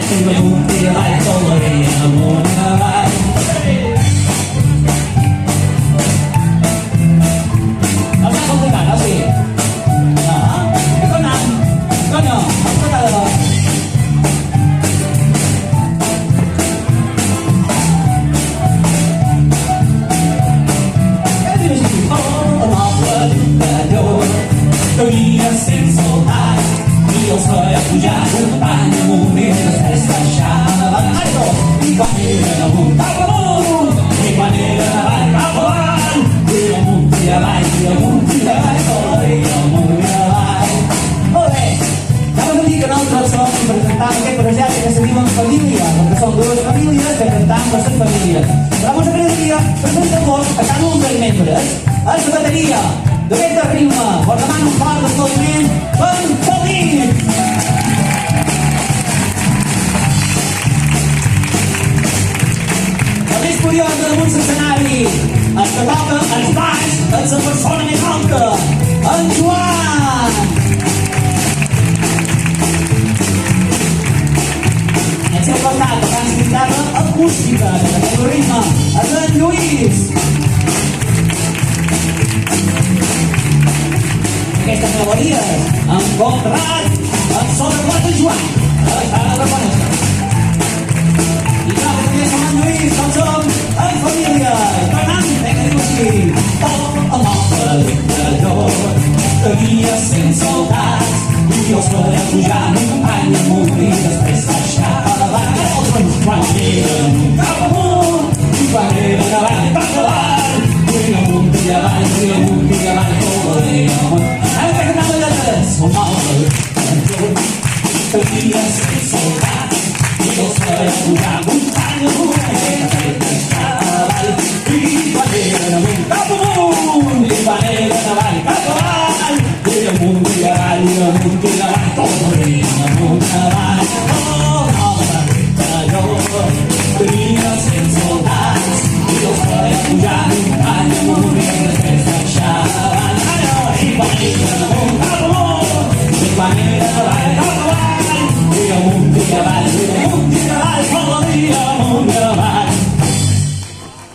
Sembra tutti che vai solo e amore vai. Nó sẽ không có cả nó gì. Đó, cái con nào, con nhỏ, con nào rồi. Cammina senza voltare, io sto a appoggiare un bagno, un mese testa sciava, i capelli da punta a mondo, i panelli da vai a volare, io monti a vai, solo io monti a vai. Olè, siamo tutti che non sono presentando che progetti che servivano in famiglia, perché sono due famiglie che presentano questa famiglia. La nostra famiglia presenta un po' a cada un dels membres, a la bateria. Dovete prima, guardando un po' sto bene, un po' bene. La més curiosa d'alguns escenaris, el que toca els baix, és la persona més alta, en Joan. Al seu costat, tocant la guitarra acústica, que té el ritme, és en Lluís. Aquestes melodies, en Conrad, en sobretot en Joan, està a la conèixer. I clar, també som en Lluís, com som en família, tornant, vinga, diu així. Oh, amb el dictador, de guia sense soldats, i jo podré pujar amb un company amunt i després baixar a la barra. Quan eren cap amunt, i quan eren avall, cap avall, i amunt i avall, i amunt i avall, tot i amunt. Som el que havia sense soldats i els faré pujar muntanya avall i quan eren amunt cap amunt i quan eren avall cap avall i amunt i avall i amunt i avall tot i amunt avall jo havia sense soldats i els faré pujar muntanya amunt i després baixar avall i quan eren